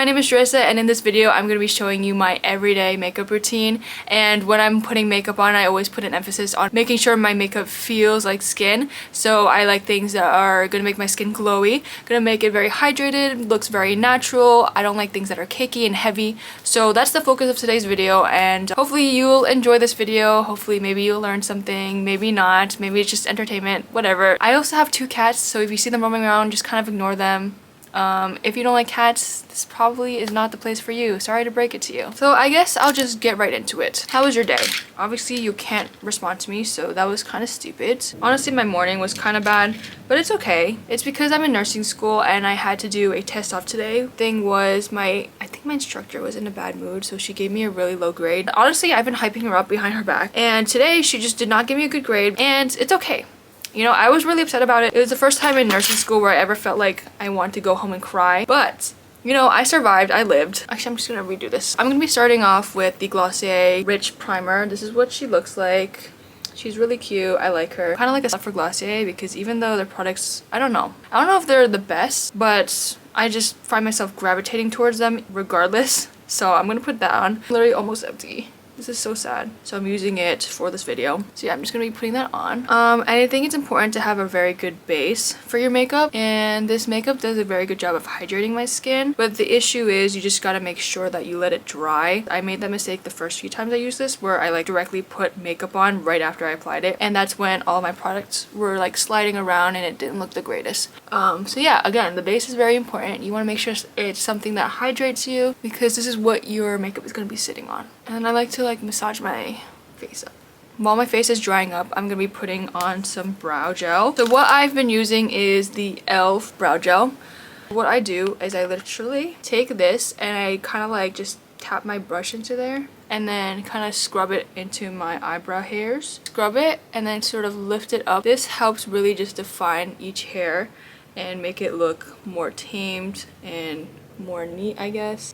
my name is Jarissa, and in this video I'm going to be showing you my everyday makeup routine. And when I'm putting makeup on, I always put an emphasis on making sure my makeup feels like skin. So I like things that are going to make my skin glowy, going to make it very hydrated, looks very natural. I don't like things that are cakey and heavy. So that's the focus of today's video, and hopefully you'll enjoy this video. Hopefully maybe you'll learn something, maybe not, maybe it's just entertainment, whatever. I also have 2 cats, so if you see them roaming around, just kind of ignore them. If you don't like cats, this probably is not the place for you. Sorry to break it to you. So I guess I'll just get right into it. How was your day? Obviously you can't respond to me, so that was kind of stupid. Honestly, my morning was kind of bad, but it's okay. It's because I'm in nursing school and I had to do a test off today. Thing was, I think my instructor was in a bad mood, so she gave me a really low grade. Honestly, I've been hyping her up behind her back, and today she just did not give me a good grade, and it's okay. You know, I was really upset about it. It was the first time in nursing school where I ever felt like I wanted to go home and cry. But, you know, I survived. I lived. Actually, I'm just gonna redo this. I'm gonna be starting off with the Glossier Rich Primer. This is what she looks like. She's really cute. I like her. Kind of like a for Glossier, because even though their products, I don't know if they're the best, but I just find myself gravitating towards them regardless. So I'm gonna put that on. Literally almost empty. This is so sad. So I'm using it for this video. So yeah, I'm just gonna be putting that on. And I think it's important to have a very good base for your makeup. And this makeup does a very good job of hydrating my skin. But the issue is you just gotta make sure that you let it dry. I made that mistake the first few times I used this, where I like directly put makeup on right after I applied it. And that's when all my products were like sliding around and it didn't look the greatest. So yeah, again, the base is very important. You wanna make sure it's something that hydrates you, because this is what your makeup is gonna be sitting on. And I like to like massage my face up. While my face is drying up, I'm gonna be putting on some brow gel. So what I've been using is the e.l.f. brow gel. What I do is I literally take this and I kind of like just tap my brush into there and then kind of scrub it into my eyebrow hairs. Scrub it and then sort of lift it up. This helps really just define each hair and make it look more tamed and more neat, I guess.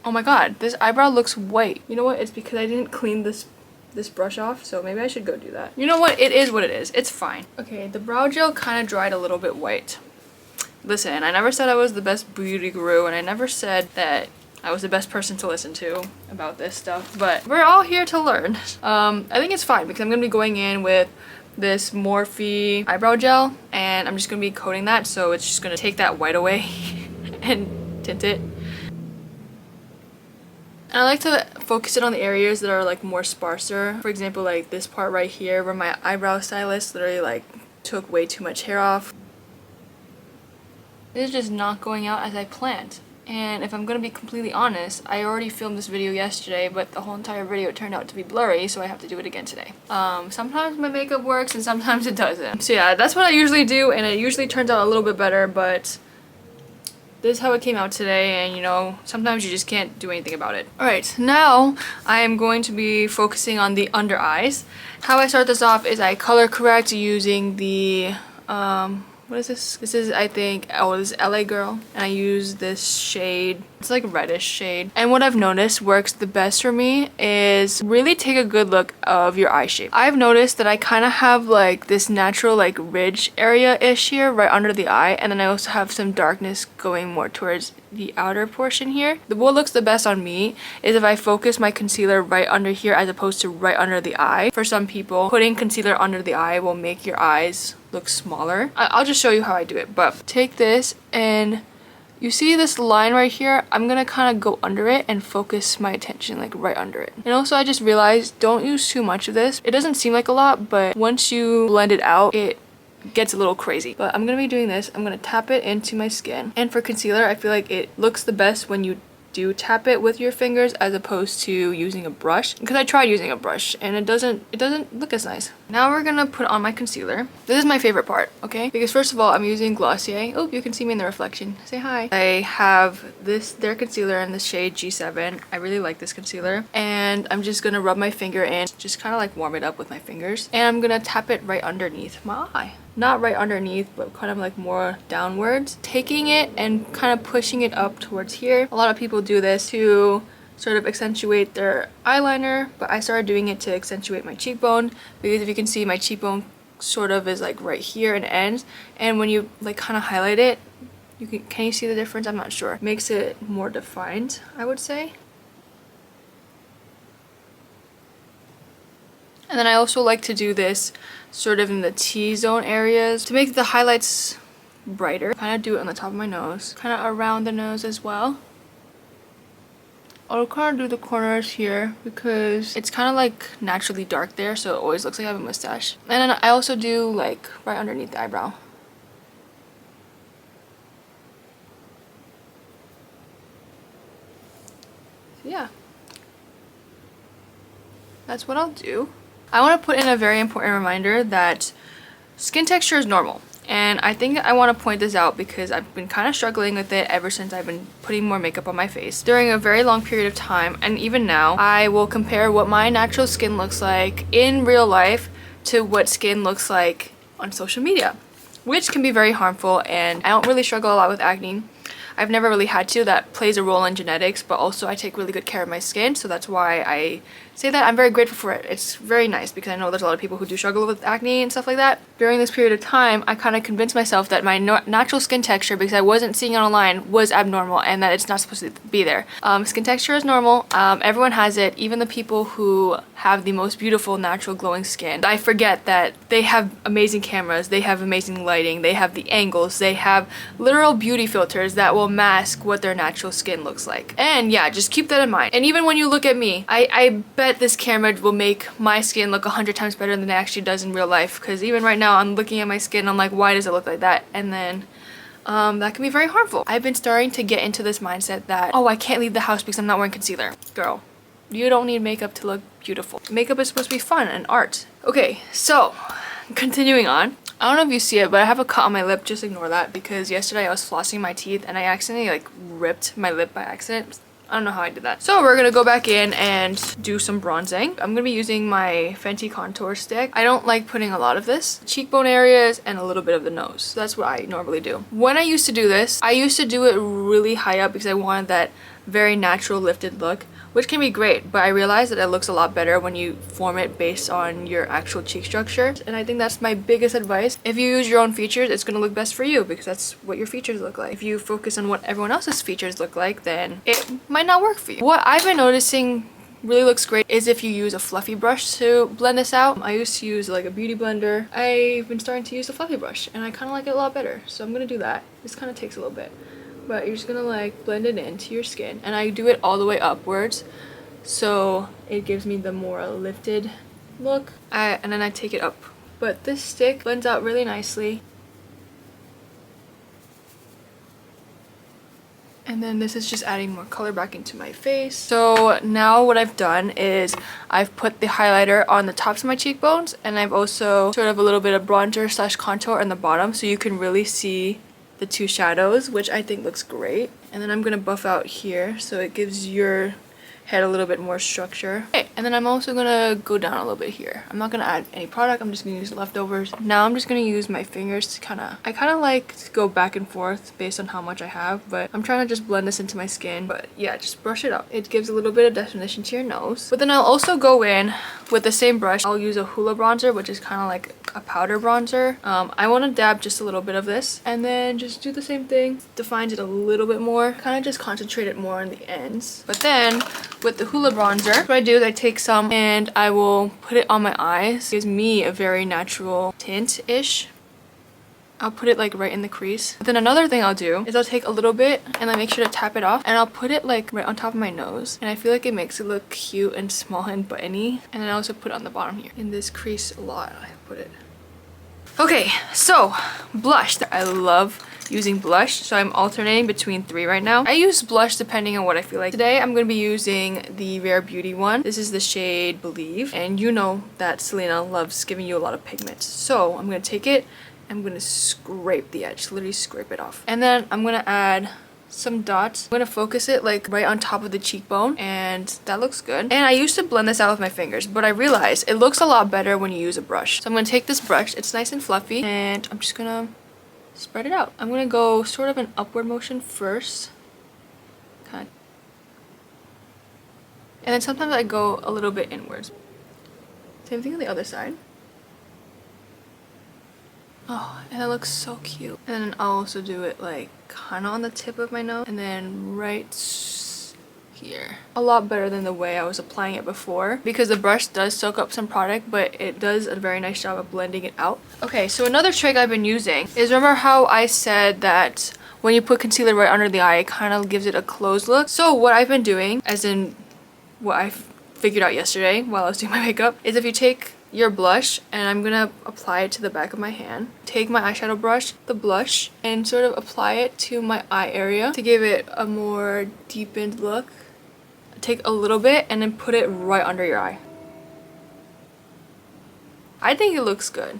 Oh my god, this eyebrow looks white. You know what? It's because I didn't clean this brush off, so maybe I should go do that. You know what? It is what it is. It's fine. Okay, the brow gel kind of dried a little bit white. Listen, I never said I was the best beauty guru, and I never said that I was the best person to listen to about this stuff, but we're all here to learn. I think it's fine because I'm gonna be going in with this Morphe eyebrow gel, and I'm just gonna be coating that, so it's just gonna take that white away and tint it. And I like to focus it on the areas that are like more sparser. For example, like this part right here where my eyebrow stylist literally like took way too much hair off. This is just not going out as I planned. And if I'm gonna be completely honest, I already filmed this video yesterday, but the whole entire video turned out to be blurry, so I have to do it again today. Sometimes my makeup works and sometimes it doesn't. So yeah, that's what I usually do, and it usually turns out a little bit better, but this is how it came out today, and you know, sometimes you just can't do anything about it. Alright, now I am going to be focusing on the under eyes. How I start this off is I color correct using the, what is this? This is, I think, oh, this is LA Girl. And I use this shade. It's like a reddish shade. And what I've noticed works the best for me is really take a good look of your eye shape. I've noticed that I kind of have like this natural like ridge area-ish here right under the eye. And then I also have some darkness going more towards the outer portion here. What looks the best on me is if I focus my concealer right under here as opposed to right under the eye. For some people, putting concealer under the eye will make your eyes look smaller. I'll just show you how I do it, but take this and you see this line right here? I'm gonna kind of go under it and focus my attention like right under it. And also I just realized don't use too much of this. It doesn't seem like a lot, but once you blend it out, it gets a little crazy. But I'm gonna be doing this. I'm gonna tap it into my skin. And for concealer, I feel like it looks the best when you do tap it with your fingers as opposed to using a brush, because I tried using a brush and it doesn't look as nice. Now we're gonna put on my concealer. This is my favorite part, okay? Because first of all, I'm using Glossier. Oh, you can see me in the reflection. Say hi. I have their concealer in the shade G7. I really like this concealer. And I'm just gonna rub my finger in, just kind of like warm it up with my fingers. And I'm gonna tap it right underneath my eye. Not right underneath, but kind of like more downwards. Taking it and kind of pushing it up towards here. A lot of people do this to sort of accentuate their eyeliner, but I started doing it to accentuate my cheekbone, because if you can see, my cheekbone sort of is like right here and ends, and when you like kind of highlight it, Can you see the difference? I'm not sure. Makes it more defined, I would say. And then I also like to do this sort of in the T-zone areas to make the highlights brighter. Kind of do it on the top of my nose, kind of around the nose as well. I'll kind of do the corners here because it's kind of like naturally dark there, so it always looks like I have a mustache. And then I also do like right underneath the eyebrow. So yeah, that's what I'll do. I want to put in a very important reminder that skin texture is normal. And I think I want to point this out because I've been kind of struggling with it ever since I've been putting more makeup on my face. During a very long period of time, and even now, I will compare what my natural skin looks like in real life to what skin looks like on social media, which can be very harmful, and I don't really struggle a lot with acne. I've never really had to. That plays a role in genetics, but also I take really good care of my skin, so that's why I say that I'm very grateful for it. It's very nice because I know there's a lot of people who do struggle with acne and stuff like that. During this period of time, I kind of convinced myself that my natural skin texture, because I wasn't seeing it online, was abnormal and that it's not supposed to be there. Skin texture is normal. Everyone has it, even the people who have the most beautiful natural glowing skin. I forget that they have amazing cameras, they have amazing lighting, they have the angles, they have literal beauty filters that will mask what their natural skin looks like. And yeah, just keep that in mind. And even when you look at me, I bet this camera will make my skin look 100 times better than it actually does in real life, because even right now I'm looking at my skin, I'm like, why does it look like that? And then that can be very harmful. I've been starting to get into this mindset that, oh, I can't leave the house because I'm not wearing concealer. Girl, you don't need makeup to look beautiful. Makeup is supposed to be fun and art. Okay, so continuing on. I don't know if you see it, but I have a cut on my lip. Just ignore that because yesterday I was flossing my teeth and I accidentally like ripped my lip by accident. I don't know how I did that. So we're gonna go back in and do some bronzing. I'm gonna be using my Fenty contour stick. I don't like putting a lot of this. Cheekbone areas and a little bit of the nose. So that's what I normally do. When I used to do this, I used to do it really high up because I wanted that very natural lifted look, which can be great, but I realized that it looks a lot better when you form it based on your actual cheek structure. And I think that's my biggest advice. If you use your own features, it's gonna look best for you because that's what your features look like. If you focus on what everyone else's features look like, then it might not work for you. What I've been noticing really looks great is if you use a fluffy brush to blend this out. I used to use like a beauty blender. I've been starting to use a fluffy brush and I kind of like it a lot better. So I'm gonna do that. This kind of takes a little bit, but you're just gonna like blend it into your skin, and I do it all the way upwards so it gives me the more lifted look. And then I take it up, but this stick blends out really nicely. And then this is just adding more color back into my face. So now what I've done is I've put the highlighter on the tops of my cheekbones, and I've also sort of a little bit of bronzer slash contour on the bottom so you can really see the two shadows, which I think looks great. And then I'm gonna buff out here so it gives your head a little bit more structure. Okay, and then I'm also gonna go down a little bit here. I'm not gonna add any product, I'm just gonna use leftovers. Now I'm just gonna use my fingers to I kind of like to go back and forth based on how much I have, but I'm trying to just blend this into my skin. But yeah, just brush it up. It gives a little bit of definition to your nose. But then I'll also go in with the same brush. I'll use a hoola bronzer, which is kind of like a powder bronzer. I want to dab just a little bit of this and then just do the same thing. Defines it a little bit more. Kind of just concentrate it more on the ends. But then with the hoola bronzer, what I do is I take some and I will put it on my eyes. It gives me a very natural tint-ish. I'll put it like right in the crease. But then another thing I'll do is I'll take a little bit and I make sure to tap it off, and I'll put it like right on top of my nose, and I feel like it makes it look cute and small and buttony. And then I also put it on the bottom here. In this crease a lot, I put it. Okay, so blush. I love using blush, so I'm alternating between 3 right now. I use blush depending on what I feel like. Today I'm going to be using the Rare Beauty one. This is the shade Believe, and you know that Selena loves giving you a lot of pigment. So I'm going to take it, I'm going to scrape the edge, literally scrape it off. And then I'm going to add some dots. I'm going to focus it like right on top of the cheekbone, and that looks good. And I used to blend this out with my fingers, but I realized it looks a lot better when you use a brush. So I'm going to take this brush, it's nice and fluffy, and I'm just going to spread it out. I'm going to go sort of an upward motion first. And then sometimes I go a little bit inwards. Same thing on the other side. Oh, and it looks so cute. And then I'll also do it like kind of on the tip of my nose and then right here. A lot better than the way I was applying it before because the brush does soak up some product, but it does a very nice job of blending it out. Okay, so another trick I've been using is, remember how I said that when you put concealer right under the eye, it kind of gives it a closed look? So what I've been doing, as in what I figured out yesterday while I was doing my makeup, is if you take your blush, and I'm gonna apply it to the back of my hand, take my eyeshadow brush, the blush, and sort of apply it to my eye area to give it a more deepened look. Take a little bit and then put it right under your eye. I think it looks good.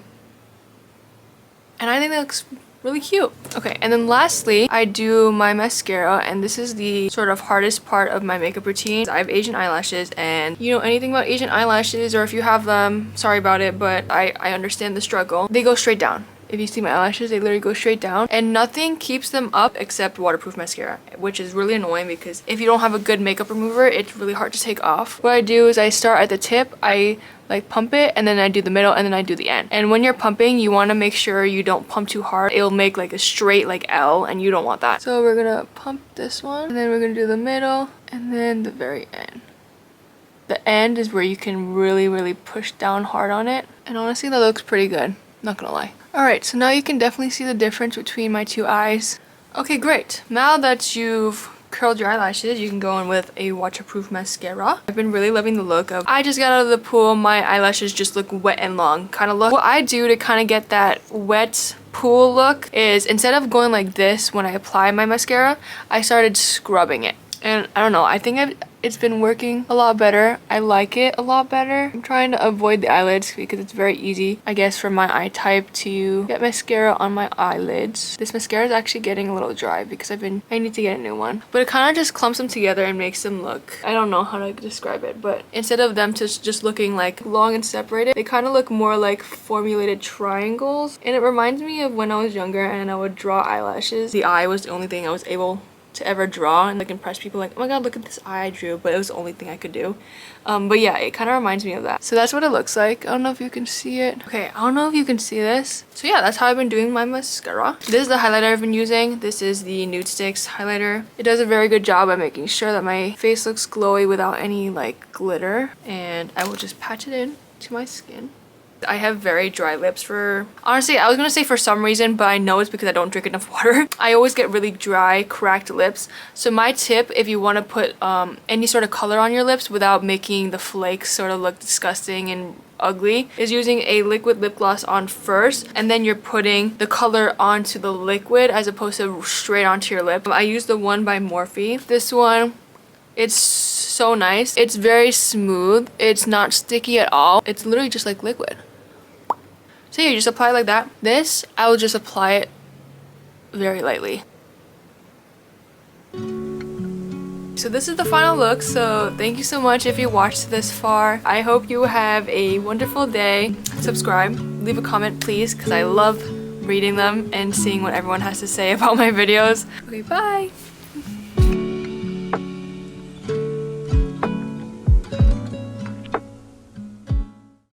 And I think it looks really cute. Okay, and then lastly, I do my mascara, and this is the sort of hardest part of my makeup routine. I have Asian eyelashes, and you know anything about Asian eyelashes, or if you have them, sorry about it, but I understand the struggle. They go straight down. If you see my eyelashes, they literally go straight down, and nothing keeps them up except waterproof mascara, which is really annoying because if you don't have a good makeup remover, it's really hard to take off. What I do is I start at the tip, I like pump it, and then I do the middle, and then I do the end. And when you're pumping, you want to make sure you don't pump too hard. It'll make like a straight like L, and you don't want that. So we're gonna pump this one, and then we're gonna do the middle, and then the very end. The end is where you can really push down hard on it, and honestly that looks pretty good, not gonna lie. Alright, so now you can definitely see the difference between my two eyes. Okay, great. Now that you've curled your eyelashes, you can go in with a waterproof mascara. I've been really loving the look of, I just got out of the pool, my eyelashes just look wet and long kind of look. What I do to kind of get that wet pool look is, instead of going like this when I apply my mascara, I started scrubbing it. And I don't know, I think it's been working a lot better. I like it a lot better. I'm trying to avoid the eyelids because it's very easy, I guess, for my eye type to get mascara on my eyelids. This mascara is actually getting a little dry because I need to get a new one. But it kind of just clumps them together and makes them look, I don't know how to describe it, but instead of them just looking like long and separated, they kind of look more like formulated triangles. And it reminds me of when I was younger and I would draw eyelashes. The eye was the only thing I was able to ever draw and like impress people, like, oh my god, look at this eye I drew, but it was the only thing I could do. But yeah, it kind of reminds me of that. So that's what it looks like. I don't know if you can see it. Okay, I don't know if you can see this. So yeah, that's how I've been doing my mascara. This is the highlighter I've been using. This is the nudestix highlighter. It does a very good job at making sure that my face looks glowy without any like glitter, and I will just patch it in to my skin. I have very dry lips for, honestly, I was gonna say for some reason, but I know it's because I don't drink enough water. I always get really dry, cracked lips. So my tip, if you want to put any sort of color on your lips without making the flakes sort of look disgusting and ugly, is using a liquid lip gloss on first, and then you're putting the color onto the liquid as opposed to straight onto your lip. I use the one by Morphe. This one, it's so nice. It's very smooth. It's not sticky at all. It's literally just like liquid. So yeah, you just apply it like that. This, I will just apply it very lightly. So this is the final look, so thank you so much if you watched this far. I hope you have a wonderful day. Subscribe, leave a comment please, because I love reading them and seeing what everyone has to say about my videos. Okay, bye!